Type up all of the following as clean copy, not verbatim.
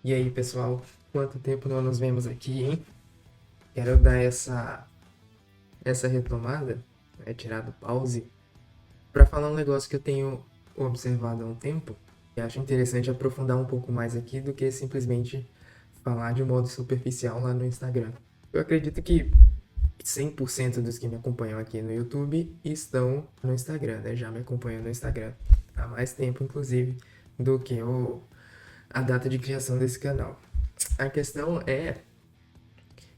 E aí, pessoal, quanto tempo não nos vemos aqui, hein? Quero dar essa retomada, tirar do pause, para falar um negócio que eu tenho observado há um tempo e acho interessante aprofundar um pouco mais aqui do que simplesmente falar de modo superficial lá no Instagram. Eu acredito que 100% dos que me acompanham aqui no YouTube estão no Instagram, né? Já me acompanham no Instagram há mais tempo, inclusive, do que a data de criação desse canal. A questão é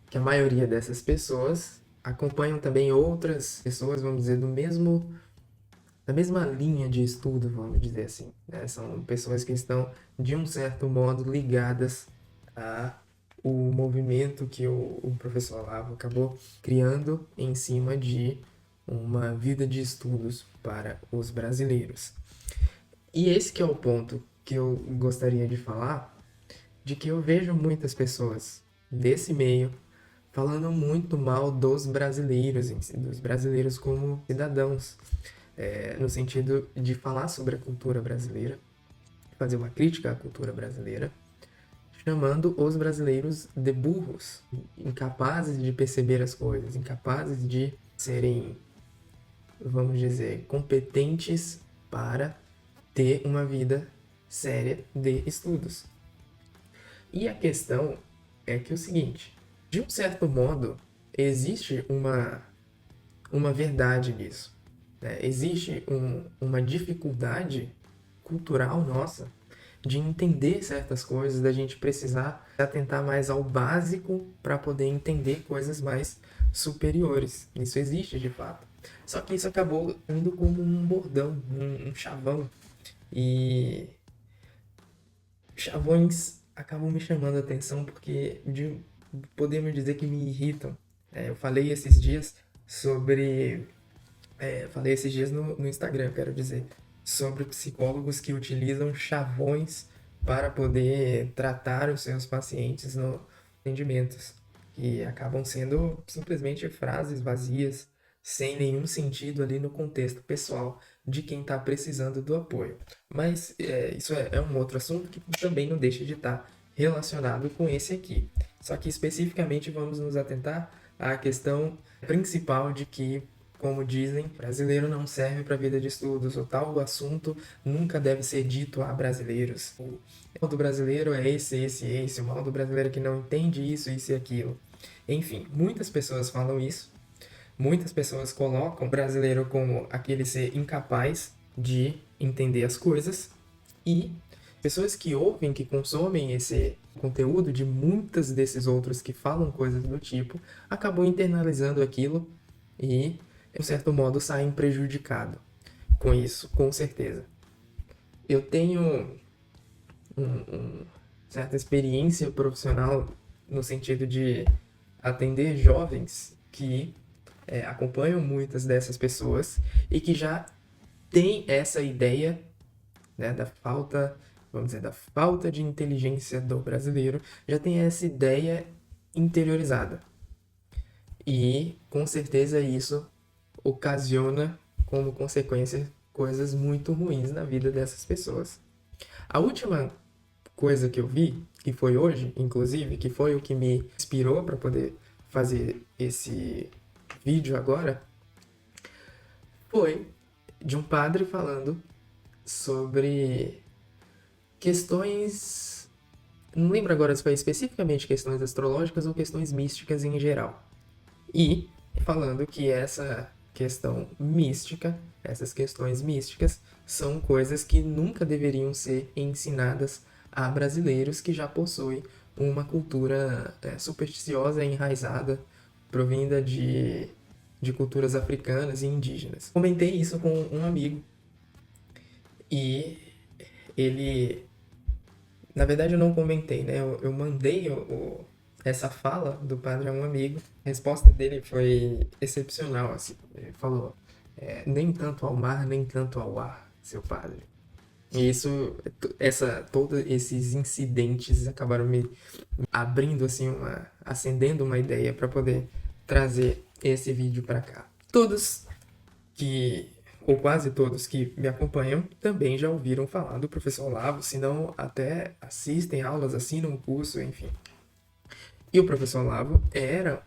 que a maioria dessas pessoas acompanham também outras pessoas, vamos dizer, da mesma linha de estudo, vamos dizer assim, né? São pessoas que estão, de um certo modo, ligadas a o movimento que o professor Olavo acabou criando em cima de uma vida de estudos para os brasileiros. E esse que é o ponto que eu gostaria de falar, de que eu vejo muitas pessoas desse meio falando muito mal dos brasileiros, dos brasileiros como cidadãos, no sentido de falar sobre a cultura brasileira, fazer uma crítica à cultura brasileira, chamando os brasileiros de burros, incapazes de perceber as coisas, incapazes de serem, vamos dizer, competentes para ter uma vida séria de estudos. E a questão é que é o seguinte, de um certo modo, existe uma verdade nisso, né? Existe uma dificuldade cultural nossa de entender certas coisas, da gente precisar atentar mais ao básico para poder entender coisas mais superiores. Isso existe de fato. Só que isso acabou indo como um bordão, um chavão. E chavões acabam me chamando a atenção porque podemos dizer que me irritam. Eu falei esses dias sobre. Falei esses dias no Instagram, quero dizer, sobre psicólogos que utilizam chavões para poder tratar os seus pacientes no atendimentos, que acabam sendo simplesmente frases vazias, sem nenhum sentido ali no contexto pessoal de quem está precisando do apoio. Mas isso é um outro assunto que também não deixa de estar relacionado com esse aqui. Só que especificamente vamos nos atentar à questão principal de que, como dizem, brasileiro não serve para a vida de estudos, o tal assunto nunca deve ser dito a brasileiros. O mal do brasileiro é esse, o mal do brasileiro é que não entende isso e aquilo. Enfim, muitas pessoas falam isso, muitas pessoas colocam o brasileiro como aquele ser incapaz de entender as coisas, e pessoas que ouvem, que consomem esse conteúdo de muitas desses outros que falam coisas do tipo, acabam internalizando aquilo e, de um certo modo, saem prejudicado com isso, com certeza. Eu tenho certa experiência profissional no sentido de atender jovens que acompanham muitas dessas pessoas e que já têm essa ideia, né, da falta, vamos dizer, da falta de inteligência do brasileiro, já tem essa ideia interiorizada. E, com certeza, isso ocasiona, como consequência, coisas muito ruins na vida dessas pessoas. A última coisa que eu vi, que foi hoje, inclusive, que foi o que me inspirou para poder fazer esse vídeo agora, foi de um padre falando sobre questões. Não lembro agora se foi especificamente questões astrológicas ou questões místicas em geral. E falando que essa questão mística, essas questões místicas, são coisas que nunca deveriam ser ensinadas a brasileiros que já possuem uma cultura supersticiosa e enraizada, provinda de culturas africanas e indígenas. Comentei isso com um amigo e ele... Na verdade, eu não comentei, né? Eu mandei essa fala do padre a um amigo. A resposta dele foi excepcional, assim. Ele falou, nem tanto ao mar, nem tanto ao ar, seu padre. E isso, todos esses incidentes acabaram me abrindo, assim, acendendo uma ideia para poder trazer esse vídeo para cá. Todos que ou quase todos que me acompanham, também já ouviram falar do professor Olavo, se não até assistem aulas, assinam um curso, enfim. E o professor Olavo era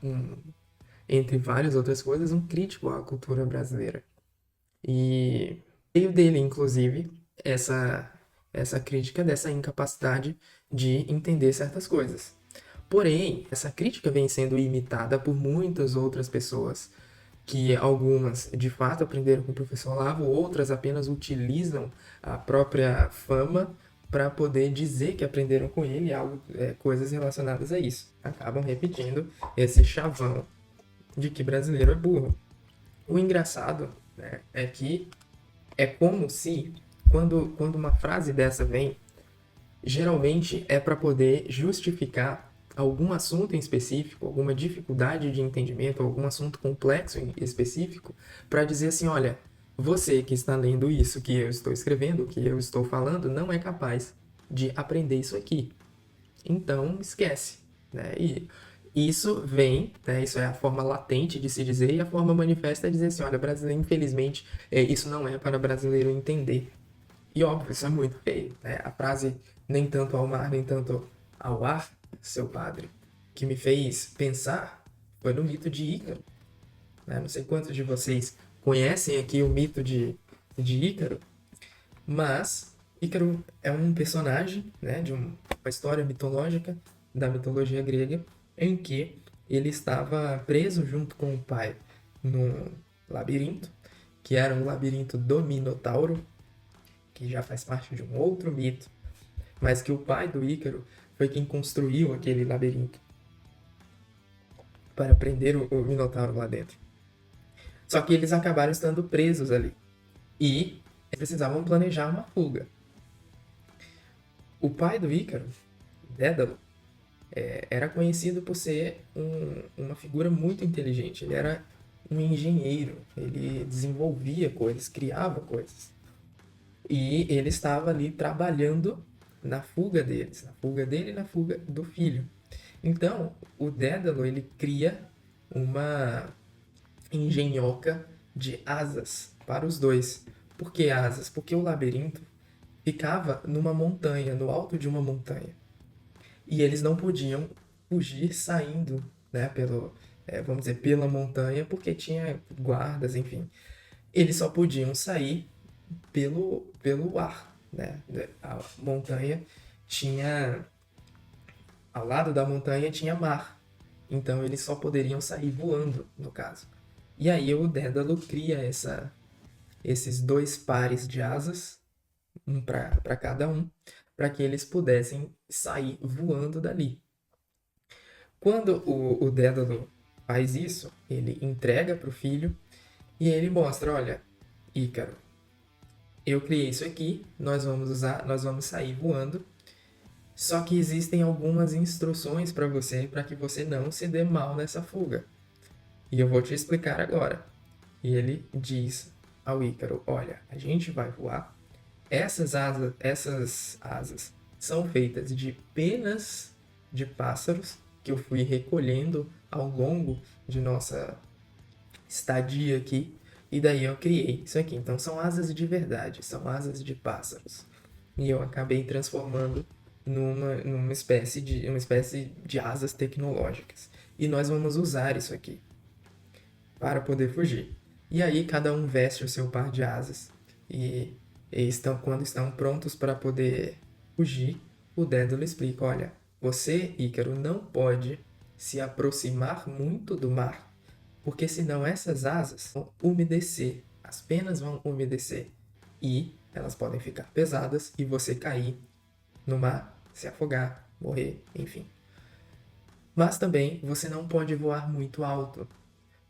entre várias outras coisas, um crítico à cultura brasileira. E veio dele, inclusive, essa crítica dessa incapacidade de entender certas coisas. Porém, essa crítica vem sendo imitada por muitas outras pessoas, que algumas de fato aprenderam com o professor Olavo, outras apenas utilizam a própria fama para poder dizer que aprenderam com ele coisas relacionadas a isso. Acabam repetindo esse chavão de que brasileiro é burro. O engraçado, né, é que é como se, quando uma frase dessa vem, geralmente é para poder justificar algum assunto em específico, alguma dificuldade de entendimento, algum assunto complexo em específico, para dizer assim, olha, você que está lendo isso que eu estou escrevendo, que eu estou falando, não é capaz de aprender isso aqui. Então, esquece. Né? E isso vem, né? Isso é a forma latente de se dizer, e a forma manifesta é dizer assim, olha, brasileiro, infelizmente, isso não é para brasileiro entender. E óbvio, isso é muito feio, né? A frase nem tanto ao mar, nem tanto ao ar, seu padre, que me fez pensar foi no mito de Ícaro. Né? Não sei quantos de vocês conhecem aqui o mito de Ícaro, mas Ícaro é um personagem, né, de uma história mitológica da mitologia grega, em que ele estava preso junto com o pai num labirinto, que era o labirinto do Minotauro, que já faz parte de um outro mito, mas que o pai do Ícaro foi quem construiu aquele labirinto para prender o Minotauro lá dentro. Só que eles acabaram estando presos ali e precisavam planejar uma fuga. O pai do Ícaro, Dédalo, era conhecido por ser uma figura muito inteligente. Ele era um engenheiro, ele desenvolvia coisas, criava coisas. E ele estava ali trabalhando na fuga deles, na fuga dele e na fuga do filho. Então, o Dédalo, ele cria uma engenhoca de asas para os dois. Por que asas? Porque o labirinto ficava numa montanha, no alto de uma montanha. E eles não podiam fugir saindo, né, vamos dizer, pela montanha, porque tinha guardas, enfim. Eles só podiam sair pelo ar, né? A montanha tinha, ao lado da montanha tinha mar, então eles só poderiam sair voando, no caso. E aí o Dédalo cria esses dois pares de asas, um para cada um, para que eles pudessem sair voando dali. Quando o Dédalo faz isso, ele entrega para o filho e ele mostra, olha, Ícaro, eu criei isso aqui, nós vamos sair voando. Só que existem algumas instruções para você para que você não se dê mal nessa fuga. E eu vou te explicar agora. E ele diz ao Ícaro: olha, a gente vai voar. Essas asas são feitas de penas de pássaros que eu fui recolhendo ao longo de nossa estadia aqui. E daí eu criei isso aqui. Então são asas de verdade, são asas de pássaros. E eu acabei transformando numa espécie de asas tecnológicas. E nós vamos usar isso aqui para poder fugir. E aí cada um veste o seu par de asas. E quando estão prontos para poder fugir, o Dédalo explica, olha, você, Ícaro, não pode se aproximar muito do mar, porque senão essas asas vão umedecer, as penas vão umedecer e elas podem ficar pesadas e você cair no mar, se afogar, morrer, enfim. Mas também você não pode voar muito alto,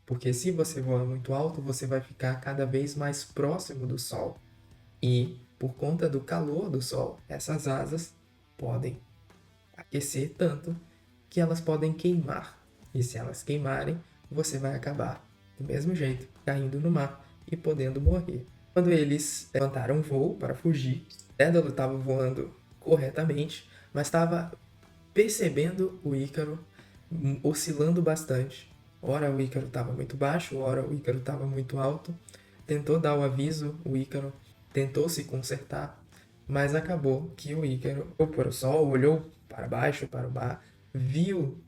porque se você voar muito alto, você vai ficar cada vez mais próximo do Sol. E, por conta do calor do Sol, essas asas podem aquecer tanto que elas podem queimar. E se elas queimarem, você vai acabar do mesmo jeito, caindo no mar e podendo morrer. Quando eles levantaram voo para fugir, Dédalo estava voando corretamente, mas estava percebendo o Ícaro oscilando bastante. Ora o Ícaro estava muito baixo, ora o Ícaro estava muito alto, tentou dar o aviso, o Ícaro tentou se consertar, mas acabou que o Ícaro olhou para o sol, olhou para baixo, para o mar, viu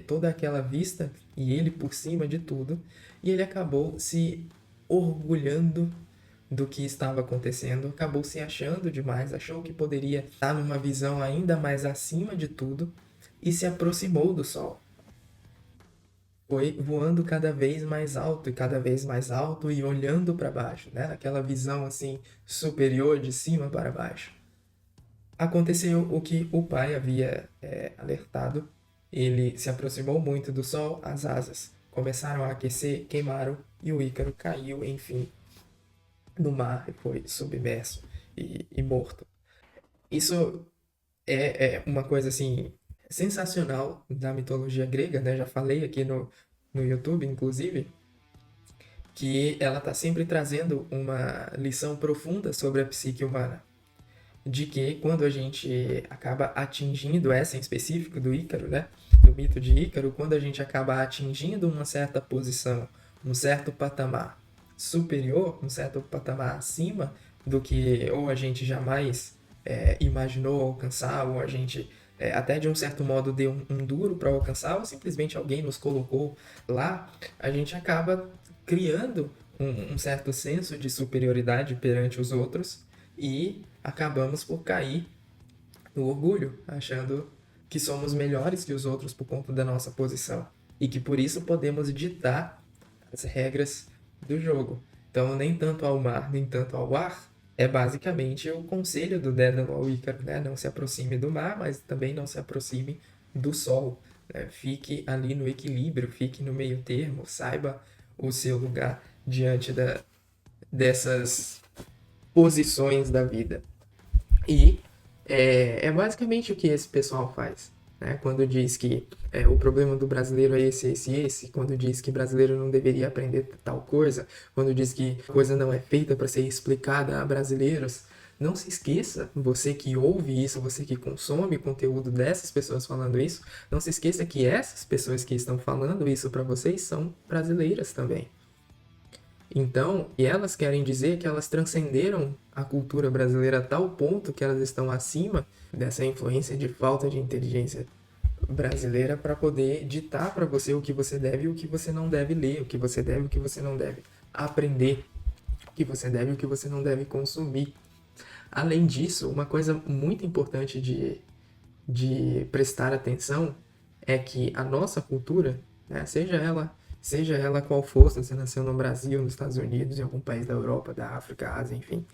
toda aquela vista e ele por cima de tudo, e ele acabou se orgulhando do que estava acontecendo, acabou se achando demais, achou que poderia estar numa visão ainda mais acima de tudo e se aproximou do sol. Foi voando cada vez mais alto e cada vez mais alto e olhando para baixo, né? Aquela visão assim superior de cima para baixo. Aconteceu o que o pai havia alertado. Ele se aproximou muito do sol, as asas começaram a aquecer, queimaram e o Ícaro caiu, enfim, no mar e foi submerso e morto. Isso é uma coisa assim sensacional da mitologia grega, né? Já falei aqui no YouTube, inclusive, que ela está sempre trazendo uma lição profunda sobre a psique humana. De que quando a gente acaba atingindo essa em específico do Ícaro, né? Do mito de Ícaro, quando a gente acaba atingindo uma certa posição, um certo patamar superior, um certo patamar acima do que ou a gente jamais imaginou alcançar, ou a gente até de um certo modo deu um duro para alcançar, ou simplesmente alguém nos colocou lá, a gente acaba criando um certo senso de superioridade perante os outros e acabamos por cair no orgulho, achando que somos melhores que os outros por conta da nossa posição e que por isso podemos ditar as regras do jogo. Então, nem tanto ao mar, nem tanto ao ar, é basicamente o conselho do Dédalo ao Ícaro, né? Não se aproxime do mar, mas também não se aproxime do sol. Né? Fique ali no equilíbrio, fique no meio termo, saiba o seu lugar diante dessas posições da vida. E é basicamente o que esse pessoal faz. Né? Quando diz que o problema do brasileiro é esse, quando diz que brasileiro não deveria aprender tal coisa, quando diz que coisa não é feita para ser explicada a brasileiros, não se esqueça, você que ouve isso, você que consome conteúdo dessas pessoas falando isso, não se esqueça que essas pessoas que estão falando isso para vocês são brasileiras também. Então, e elas querem dizer que elas transcenderam a cultura brasileira a tal ponto que elas estão acima dessa influência de falta de inteligência brasileira para poder ditar para você o que você deve e o que você não deve ler, o que você deve e o que você não deve aprender, o que você deve e o que você não deve consumir. Além disso, uma coisa muito importante de prestar atenção é que a nossa cultura, né, seja ela qual for, se você nasceu no Brasil, nos Estados Unidos, em algum país da Europa, da África, Ásia, enfim,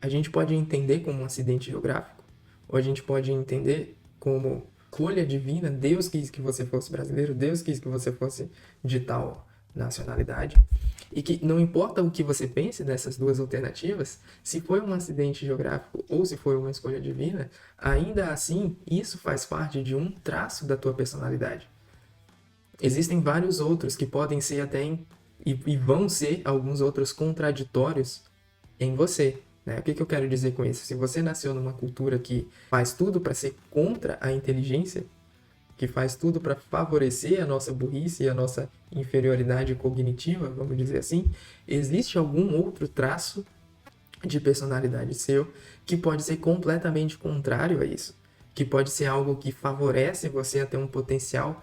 a gente pode entender como um acidente geográfico, ou a gente pode entender como escolha divina. Deus quis que você fosse brasileiro, Deus quis que você fosse de tal nacionalidade, e que não importa o que você pense dessas duas alternativas, se foi um acidente geográfico ou se foi uma escolha divina, ainda assim isso faz parte de um traço da tua personalidade. Existem vários outros que podem ser até e vão ser alguns outros contraditórios em você. Né? O que eu quero dizer com isso? Se você nasceu numa cultura que faz tudo para ser contra a inteligência, que faz tudo para favorecer a nossa burrice e a nossa inferioridade cognitiva, vamos dizer assim, existe algum outro traço de personalidade seu que pode ser completamente contrário a isso, que pode ser algo que favorece você a ter um potencial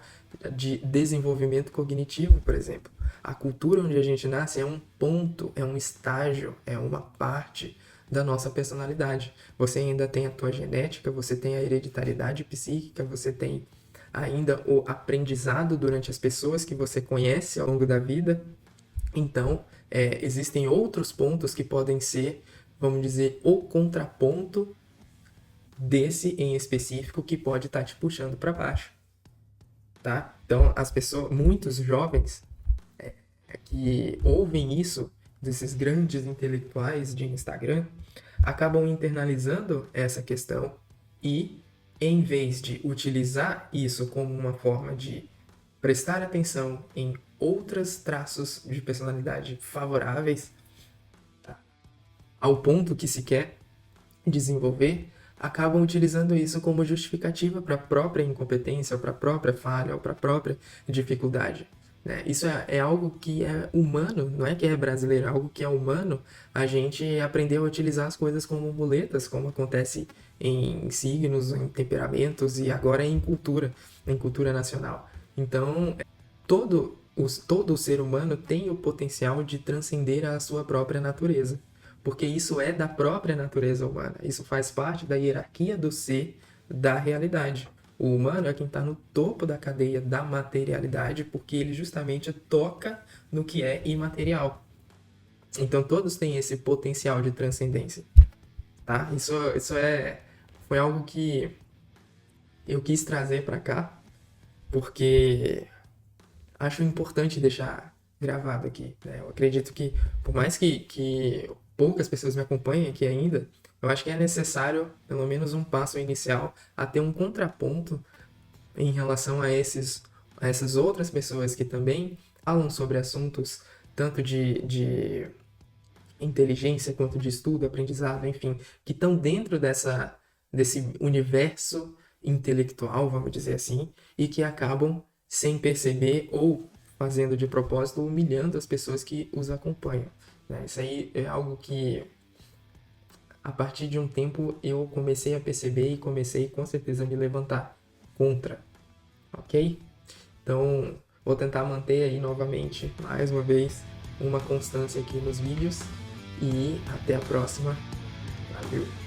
de desenvolvimento cognitivo, por exemplo. A cultura onde a gente nasce é um ponto, é um estágio, é uma parte da nossa personalidade. Você ainda tem a tua genética, você tem a hereditariedade psíquica, você tem ainda o aprendizado durante as pessoas que você conhece ao longo da vida. Então, existem outros pontos que podem ser, vamos dizer, o contraponto desse em específico que pode estar te puxando para baixo. Tá? Então, as pessoas, muitos jovens que ouvem isso desses grandes intelectuais de Instagram acabam internalizando essa questão e, em vez de utilizar isso como uma forma de prestar atenção em outros traços de personalidade favoráveis, tá, ao ponto que se quer desenvolver, acabam utilizando isso como justificativa para a própria incompetência, ou para a própria falha, ou para a própria dificuldade. né? Isso é algo que é humano, não é que é brasileiro, é algo que é humano. A gente aprendeu a utilizar as coisas como muletas, como acontece em signos, em temperamentos e agora em cultura nacional. Então, todo o ser humano tem o potencial de transcender a sua própria natureza, porque isso é da própria natureza humana. Isso faz parte da hierarquia do ser da realidade. O humano é quem está no topo da cadeia da materialidade, porque ele justamente toca no que é imaterial. Então todos têm esse potencial de transcendência, tá? Foi algo que eu quis trazer para cá, porque acho importante deixar gravado aqui, né? Eu acredito que, por mais que poucas pessoas me acompanhem aqui ainda, eu acho que é necessário, pelo menos um passo inicial, a ter um contraponto em relação a essas outras pessoas que também falam sobre assuntos tanto de inteligência quanto de estudo, aprendizado, enfim, que estão dentro desse universo intelectual, vamos dizer assim, e que acabam sem perceber ou fazendo de propósito, humilhando as pessoas que os acompanham, né? Isso aí é algo que, a partir de um tempo, eu comecei a perceber e comecei com certeza a me levantar contra, ok? Então, vou tentar manter aí novamente, mais uma vez, uma constância aqui nos vídeos e até a próxima. Valeu!